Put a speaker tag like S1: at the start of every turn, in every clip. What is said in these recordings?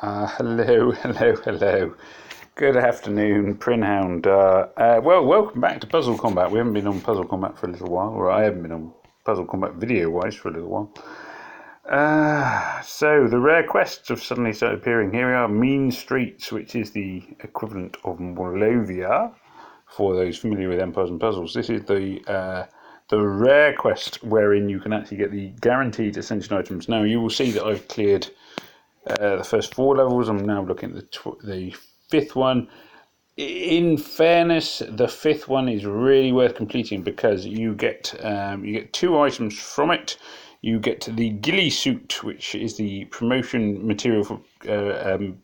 S1: Hello. Good afternoon, Prinhound. Well, welcome back to Puzzle Combat. We haven't been on Puzzle Combat for a little while, or I haven't been on Puzzle Combat video-wise for a little while. So the rare quests have suddenly started appearing. Here we are, Mean Streets, which is the equivalent of Molovia, for those familiar with Empires and Puzzles. This is the rare quest wherein you can actually get the guaranteed ascension items. Now, you will see that I've cleared the first 4 levels. I'm now looking at the 5th one. In fairness, the 5th one is really worth completing because you get 2 items from it. You get the ghillie suit, which is the promotion material for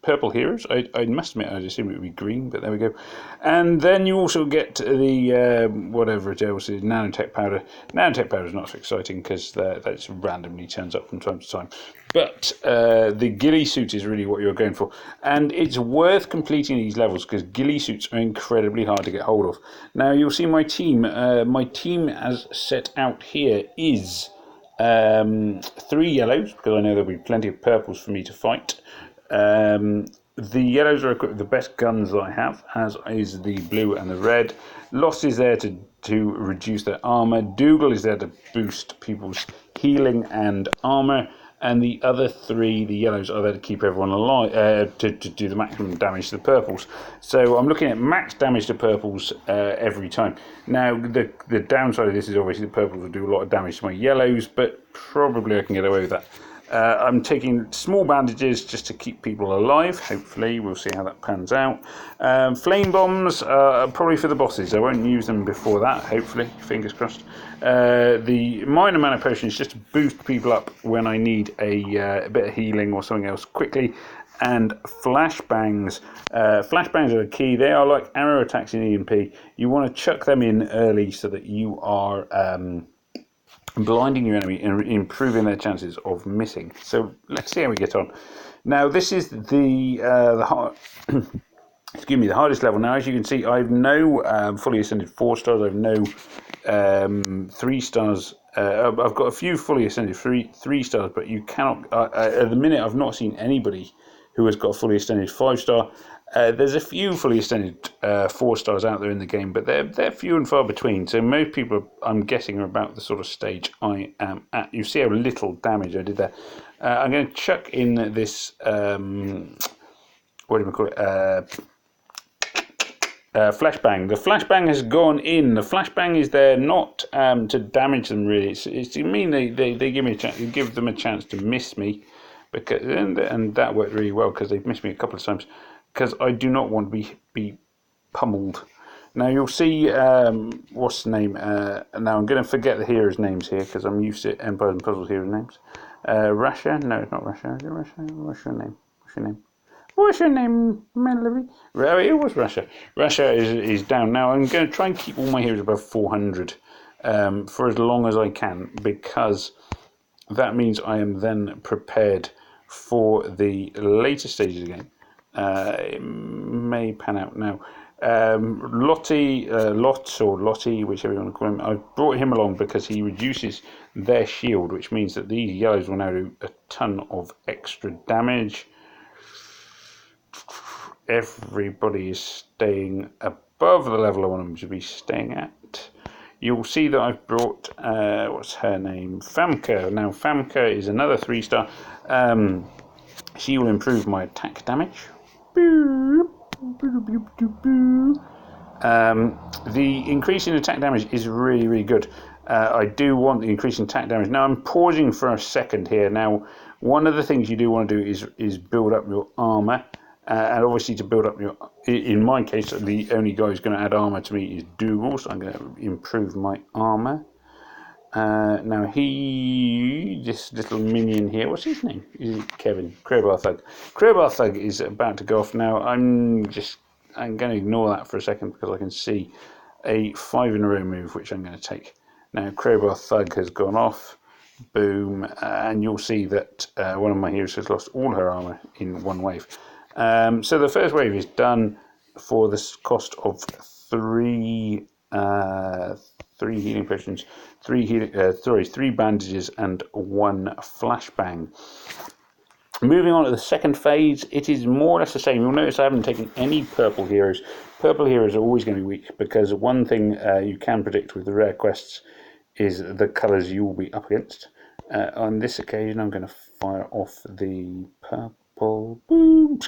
S1: purple heroes. I must admit, I'd assume it would be green, but there we go. And then you also get the whatever it else is, nanotech powder. Nanotech powder is not so exciting because that just randomly turns up from time to time. But the ghillie suit is really what you're going for. And it's worth completing these levels because ghillie suits are incredibly hard to get hold of. Now, you'll see my team. My team as set out here is 3 yellows, because I know there'll be plenty of purples for me to fight. The yellows are equipped with the best guns that I have, as is the blue and the red. Lost is there to reduce their armour. Dougal is there to boost people's healing and armour. And the other 3, the yellows, are there to keep everyone alive, to do the maximum damage to the purples. So I'm looking at max damage to purples every time. Now, the downside of this is obviously the purples will do a lot of damage to my yellows, but probably I can get away with that. I'm taking small bandages just to keep people alive. Hopefully, we'll see how that pans out. Flame bombs are probably for the bosses. I won't use them before that, hopefully. Fingers crossed. The minor mana potions just to boost people up when I need a bit of healing or something else quickly. And flashbangs. Flashbangs are the key. They are like arrow attacks in EMP. You want to chuck them in early so that you are blinding your enemy and improving their chances of missing. So let's see how we get on. Now, this is the hardest level. Now, as you can see, I've no fully ascended 4 stars. I've no 3 stars. I've got a few fully ascended 3 stars, but you cannot. At the minute, I've not seen anybody who has got a fully ascended 5-star. There's a few fully extended 4 stars out there in the game, but they're few and far between. So most people, I'm guessing, are about the sort of stage I am at. You see how little damage I did there. I'm going to chuck in this, what do we call it, flashbang. The flashbang has gone in. The flashbang is there not to damage them, really. It's to mean they give me a chance, give them a chance to miss me, because and that worked really well because they've missed me a couple of times. Because I do not want to be pummeled. Now you'll see, what's the name? Now I'm going to forget the heroes' names here because I'm used to Empires and Puzzles heroes' names. Rasha? No, it's not Rasha. Is it Rasha? What's your name? What's your name, Melody? It was Rasha. Rasha is down. Now I'm going to try and keep all my heroes above 400 for as long as I can, because that means I am then prepared for the later stages of the game. It may pan out now. Lottie, whichever you want to call him, I've brought him along because he reduces their shield, which means that these yellows will now do a ton of extra damage. Everybody is staying above the level I want them to be staying at. You'll see that I've brought, what's her name? Famke. Now, Famke is another 3-star. She will improve my attack damage. The increase in attack damage is really, really good. I do want the increase in attack damage. Now, I'm pausing for a second here. Now, one of the things you do want to do is build up your armour. And obviously, to build up your... In my case, the only guy who's going to add armour to me is Dougal, so I'm going to improve my armour. Now this little minion here, what's his name? Is it Kevin? Crowbar Thug. Crowbar Thug is about to go off now. I'm going to ignore that for a second because I can see a 5 in a row move, which I'm going to take. Now Crowbar Thug has gone off. Boom. And you'll see that one of my heroes has lost all her armour in one wave. So the first wave is done for the cost of 3 healing potions, 3 bandages, and 1 flashbang. Moving on to the second phase, it is more or less the same. You'll notice I haven't taken any purple heroes. Purple heroes are always going to be weak because one thing you can predict with the rare quests is the colours you will be up against. On this occasion, I'm going to fire off the purple. Boom!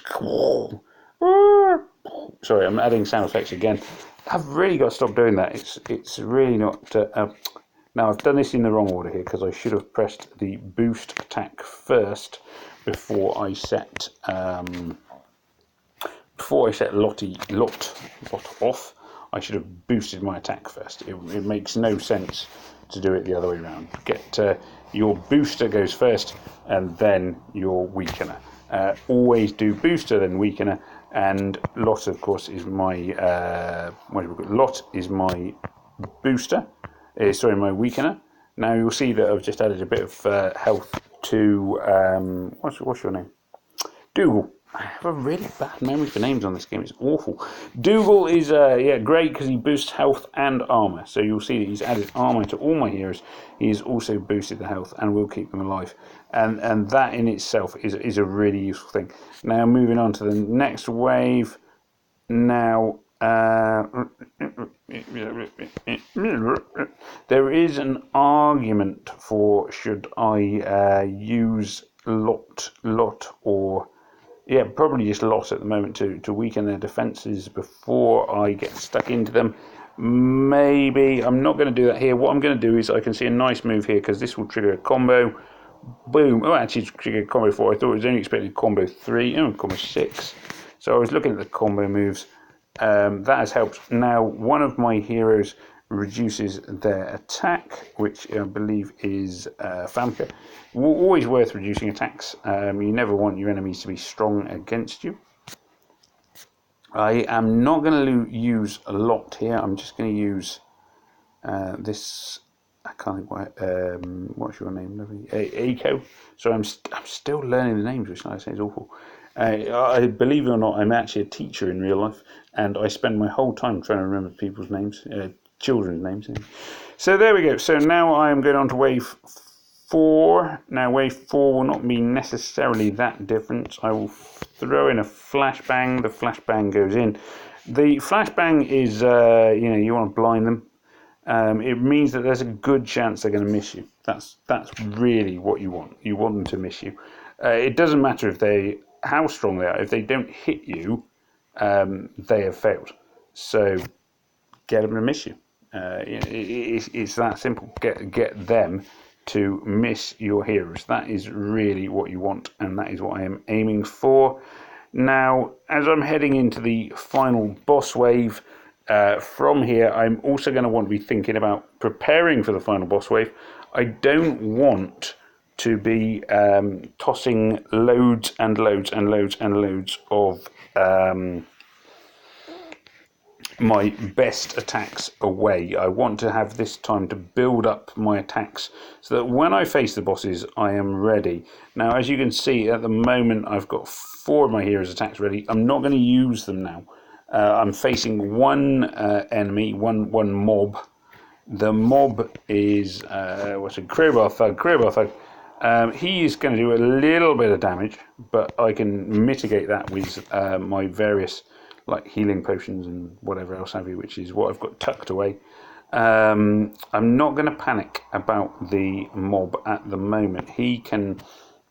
S1: Sorry, I'm adding sound effects again. I've really got to stop doing that. It's really not. Now I've done this in the wrong order here because I should have pressed the boost attack first before I set Lot off. I should have boosted my attack first. It makes no sense to do it the other way around. Get your booster goes first, and then your weakener. Always do booster then weakener, and Lot of course is my Lot is my booster. Sorry, my weakener. Now you'll see that I've just added a bit of health to what's your name? Dougal. I have a really bad memory for names on this game. It's awful. Dougal is great because he boosts health and armor. So you'll see that he's added armor to all my heroes. He has also boosted the health and will keep them alive. And that in itself is a really useful thing. Now moving on to the next wave. Now there is an argument for should I use Lot or probably just Lot at the moment to weaken their defences before I get stuck into them. Maybe I'm not going to do that here. What I'm going to do is I can see a nice move here because this will trigger a combo. Boom! Oh, actually, trigger a combo 4. I thought it was only expecting combo 3. Oh, combo 6. So I was looking at the combo moves. That has helped. Now, one of my heroes reduces their attack, which I believe is Famke. Always worth reducing attacks. You never want your enemies to be strong against you. I am not going to use a lot here. I'm just going to use this. I can't think what's your name? Eiko. So I'm still learning the names, which I say is awful. I believe it or not, I'm actually a teacher in real life, and I spend my whole time trying to remember people's names, children's names. So there we go. So now I am going on to wave 4. Now wave 4 will not be necessarily that different. I will throw in a flashbang. The flashbang goes in. The flashbang is, you want to blind them. It means that there's a good chance they're going to miss you. That's really what you want. You want them to miss you. It doesn't matter how strong they are. If they don't hit you, they have failed. So get them to miss you. It's that simple. Get them to miss your heroes. That is really what you want, and that is what I am aiming for. Now, as I'm heading into the final boss wave, from here, I'm also going to want to be thinking about preparing for the final boss wave. I don't want to be tossing loads and loads and loads and loads of my best attacks away. I want to have this time to build up my attacks so that when I face the bosses, I am ready. Now, as you can see, at the moment, I've got 4 of my heroes' attacks ready. I'm not going to use them now. I'm facing one enemy, one mob. The mob is Crowbar Thug. He is going to do a little bit of damage, but I can mitigate that with my various healing potions and whatever else have you, which is what I've got tucked away. I'm not going to panic about the mob at the moment. He can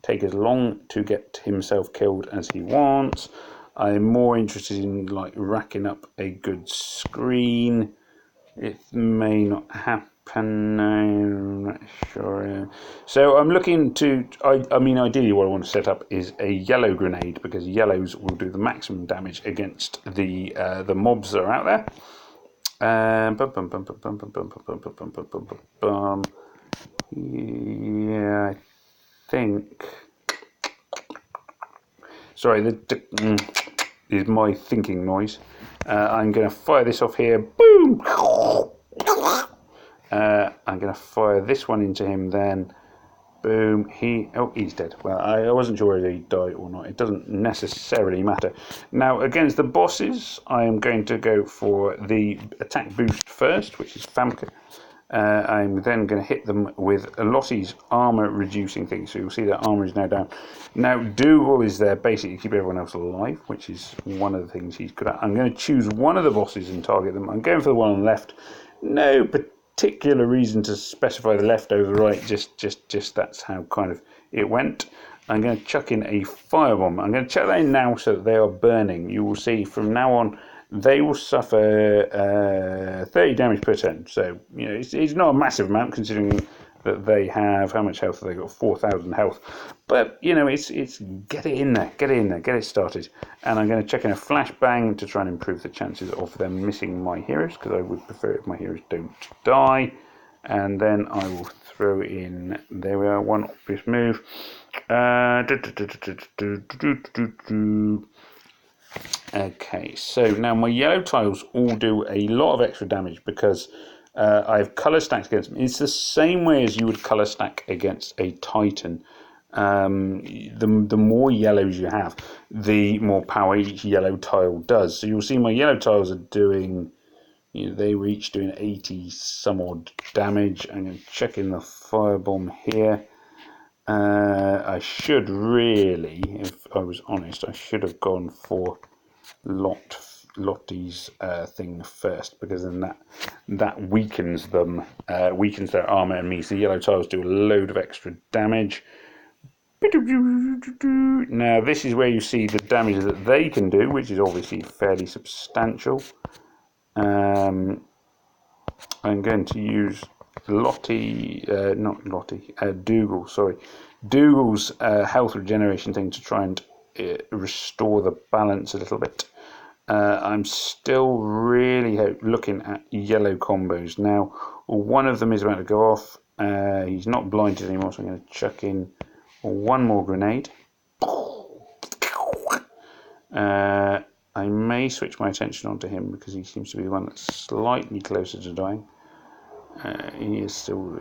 S1: take as long to get himself killed as he wants. I'm more interested in racking up a good screen. It may not happen. I'm not sure. So I'm looking to. I mean, ideally, what I want to set up is a yellow grenade because yellows will do the maximum damage against the mobs that are out there. Yeah, I think. Sorry, is my thinking noise. I'm going to fire this off here. Boom! I'm going to fire this one into him then. Boom. He's dead. Well, I wasn't sure whether he died or not. It doesn't necessarily matter. Now, against the bosses, I am going to go for the attack boost first, which is Famke. I'm then going to hit them with Lottie's armour reducing thing. So you'll see that armour is now down. Now Dougal is there basically to keep everyone else alive, which is one of the things he's good at. I'm going to choose one of the bosses and target them. I'm going for the one on the left. No particular reason to specify the left over the right. Just that's how kind of it went. I'm going to chuck in a firebomb. I'm going to chuck that in now so that they are burning. You will see from now on they will suffer 30 damage per turn. So, you know, it's not a massive amount considering that they have, how much health have they got? 4,000 health. But, you know, it's get it in there, get it started. And I'm going to chuck in a flashbang to try and improve the chances of them missing my heroes, because I would prefer if my heroes don't die. And then I will throw in, there we are, one obvious move. Okay, so now my yellow tiles all do a lot of extra damage because I have colour stacks against them. It's the same way as you would colour stack against a Titan. The more yellows you have, the more power each yellow tile does. So you'll see my yellow tiles are doing, you know, they were each doing 80 some odd damage. I'm going to check in the firebomb here. I should really, if I was honest, I should have gone for Lottie's thing first, because then that weakens them, weakens their armor and means the yellow tiles do a load of extra damage. Now this is where you see the damage that they can do, which is obviously fairly substantial. I'm going to use Dougal, sorry. Dougal's health regeneration thing to try and restore the balance a little bit. I'm still really looking at yellow combos. Now, one of them is about to go off. He's not blinded anymore, so I'm going to chuck in one more grenade. I may switch my attention onto him because he seems to be the one that's slightly closer to dying. He is still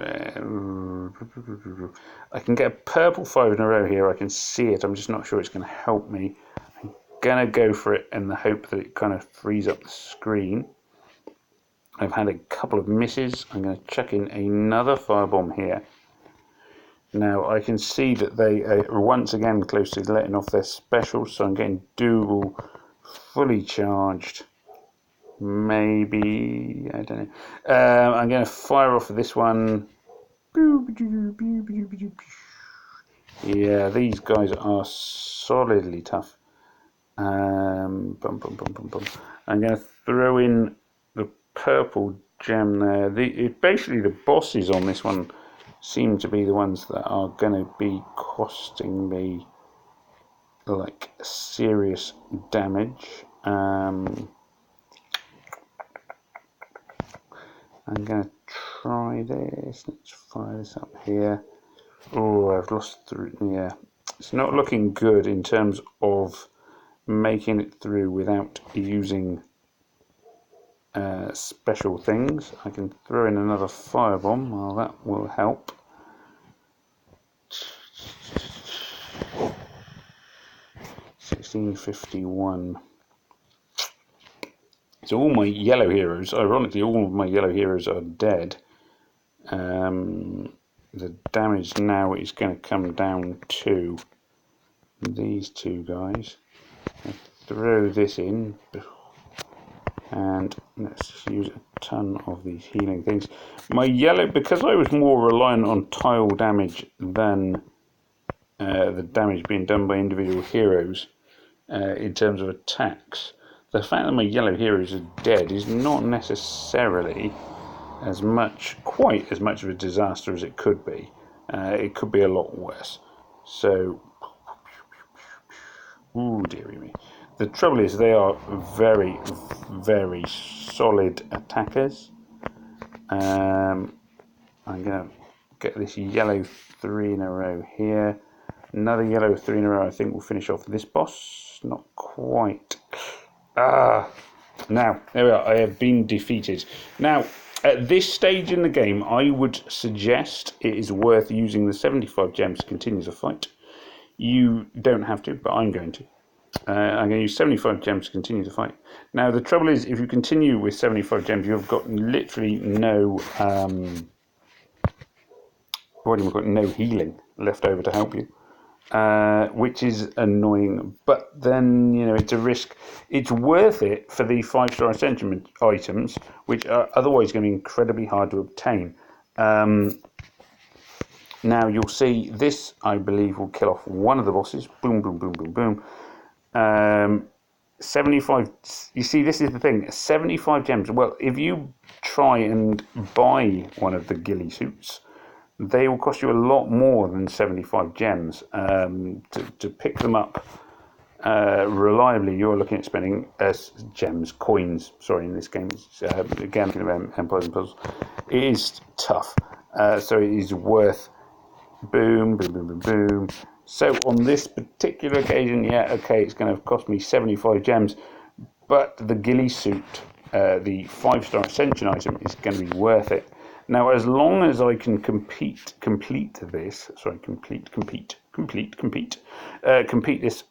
S1: I can get a purple 5 in a row here. I can see it. I'm just not sure it's going to help me. I'm going to go for it in the hope that it kind of frees up the screen. I've had a couple of misses. I'm going to chuck in another firebomb here. Now I can see that they are once again close to letting off their special, so I'm getting Dougal fully charged. Maybe, I don't know. I'm going to fire off this one. Yeah, these guys are solidly tough. I'm going to throw in the purple gem there. Basically, the bosses on this one seem to be the ones that are going to be costing me like serious damage. I'm going to try this. Let's fire this up here. Oh, I've lost through. Yeah, it's not looking good in terms of making it through without using special things. I can throw in another firebomb. Well, that will help. $16.51. So all my yellow heroes, ironically, all of my yellow heroes are dead. The damage now is going to come down to these two guys. I'll throw this in, and let's use a ton of these healing things. My yellow, because I was more reliant on tile damage than the damage being done by individual heroes in terms of attacks, the fact that my yellow heroes are dead is not necessarily quite as much of a disaster as it could be. It could be a lot worse. So, ooh, dearie me. The trouble is they are very, very solid attackers. I'm going to get this yellow 3 in a row here. Another yellow 3 in a row I think will finish off this boss. Not quite. Now, there we are. I have been defeated. Now, at this stage in the game, I would suggest it is worth using the 75 gems to continue the fight. You don't have to, but I'm going to. I'm going to use 75 gems to continue the fight. Now, the trouble is, if you continue with 75 gems, you've got literally no, no healing left over to help you, which is annoying. But then, it's a risk. It's worth it for the 5-star ascension items, which are otherwise going to be incredibly hard to obtain. Now, you'll see this, I believe, will kill off one of the bosses. Boom, boom, boom, boom, boom. 75, you see, this is the thing, 75 gems. Well, if you try and buy one of the ghillie suits, they will cost you a lot more than 75 gems. To pick them up reliably, you're looking at spending coins, sorry, in this game. Again, Empires and Puzzles. It is tough, so it is worth boom, boom, boom, boom, boom. So on this particular occasion, it's going to cost me 75 gems, but the ghillie suit, the 5-star ascension item, is going to be worth it. Now, as long as I can complete this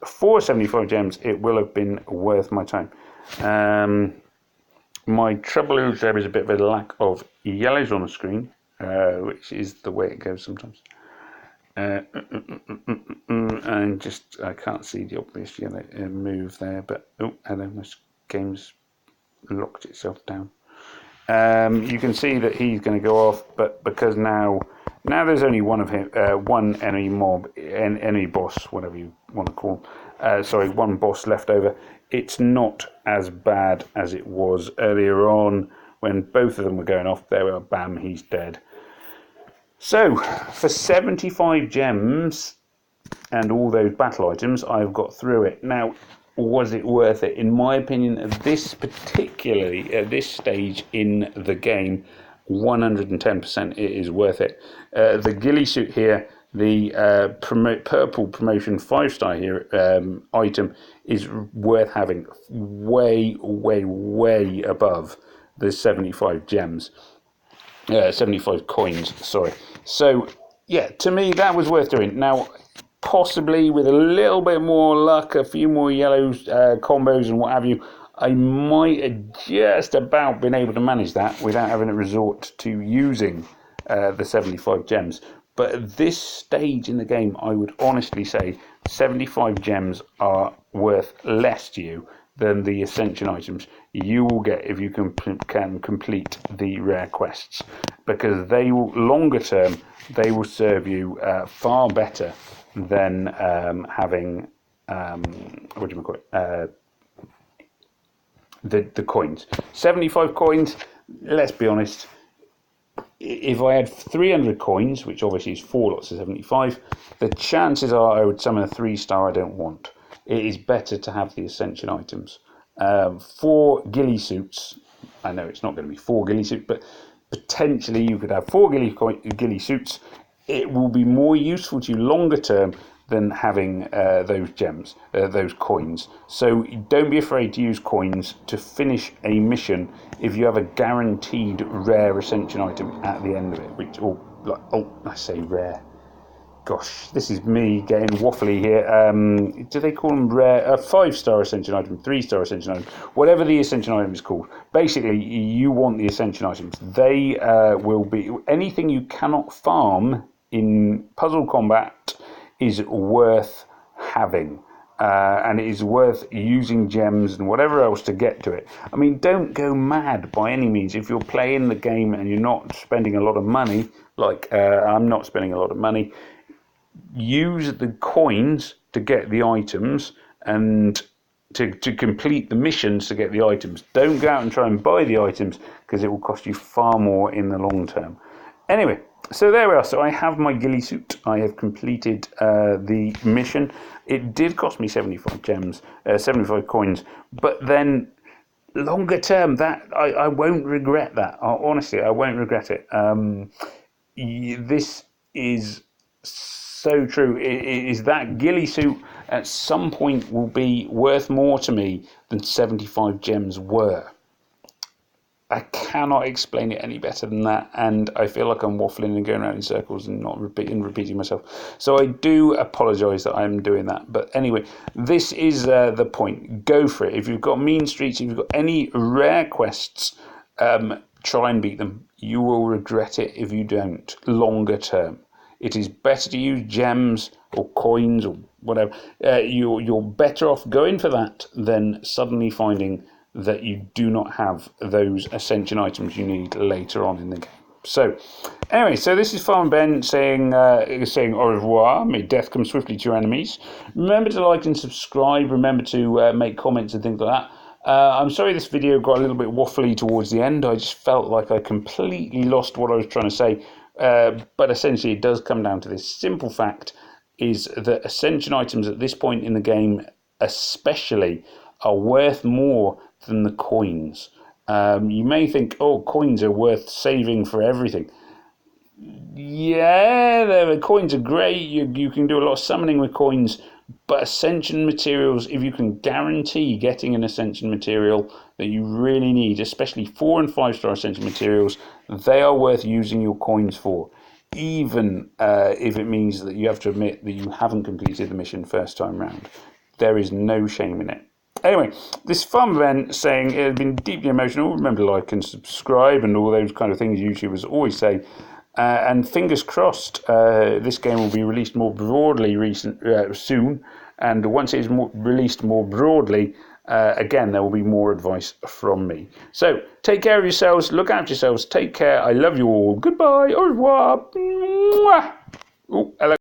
S1: for 75 gems, it will have been worth my time. My trouble is there is a bit of a lack of yellows on the screen, which is the way it goes sometimes. And just I can't see the obvious yellow move there, but hello, this game's locked itself down. You can see that he's going to go off, but because now there's only one of him, one enemy mob, enemy boss, whatever you want to call him. One boss left over. It's not as bad as it was earlier on when both of them were going off. There, bam, he's dead. So, for 75 gems and all those battle items, I've got through it. Now, was it worth it? In my opinion, at this stage in the game, 110% it is worth it. The ghillie suit here, the purple promotion 5-star here item, is worth having way, way, way above the 75 gems. 75 coins, sorry. So, to me, that was worth doing. Now, possibly with a little bit more luck, a few more yellows, combos and what have you, I might have just about been able to manage that without having to resort to using the 75 gems. But at this stage in the game, I would honestly say 75 gems are worth less to you than the ascension items you will get if you can complete the rare quests, because they will, longer term, they will serve you far better than having the coins. 75 coins, let's be honest, if I had 300 coins, which obviously is 4 lots of 75, the chances are I would summon a 3-star I don't want. It is better to have the ascension items. 4 ghillie suits, I know it's not going to be 4 ghillie suits, but potentially you could have 4 ghillie suits. It will be more useful to you longer term than having those gems, those coins. So don't be afraid to use coins to finish a mission if you have a guaranteed rare ascension item at the end of it. I say rare. Gosh, this is me getting waffly here. Do they call them rare? 5-star ascension item, 3-star ascension item, whatever the ascension item is called. Basically, you want the ascension items. They will be anything you cannot farm in puzzle combat is worth having. And it is worth using gems and whatever else to get to it. I mean, don't go mad by any means. If you're playing the game and you're not spending a lot of money, like I'm not spending a lot of money, use the coins to get the items and to complete the missions to get the items. Don't go out and try and buy the items, because it will cost you far more in the long term. Anyway, so there we are. So I have my ghillie suit. I have completed the mission. It did cost me 75 gems, 75 coins, but then longer term, that I won't regret that. Honestly, I won't regret it. This is so true. It is that ghillie suit at some point will be worth more to me than 75 gems were. I cannot explain it any better than that, and I feel like I'm waffling and going around in circles and not repeating myself. So I do apologise that I'm doing that. But anyway, this is the point. Go for it. If you've got mean streets, if you've got any rare quests, try and beat them. You will regret it if you don't, longer term. It is better to use gems or coins or whatever. You're better off going for that than suddenly finding that you do not have those ascension items you need later on in the game. So, anyway, so this is Farmer Ben saying au revoir. May death come swiftly to your enemies. Remember to like and subscribe. Remember to make comments and things like that. I'm sorry this video got a little bit waffly towards the end. I just felt like I completely lost what I was trying to say. But essentially it does come down to this simple fact, is that ascension items at this point in the game especially are worth more than the coins. You may think, oh, coins are worth saving for everything. Yeah, the coins are great. You can do a lot of summoning with coins, but ascension materials, if you can guarantee getting an ascension material that you really need, especially 4 and 5 star ascension materials, they are worth using your coins for, even if it means that you have to admit that you haven't completed the mission first time round. There is no shame in it. Anyway, this Farmer Ben saying it has been deeply emotional. Remember to like and subscribe and all those kind of things YouTubers always say. And fingers crossed, this game will be released more broadly soon. And once it is released more broadly, again, there will be more advice from me. So, take care of yourselves. Look after yourselves. Take care. I love you all. Goodbye. Au revoir. Oh, hello.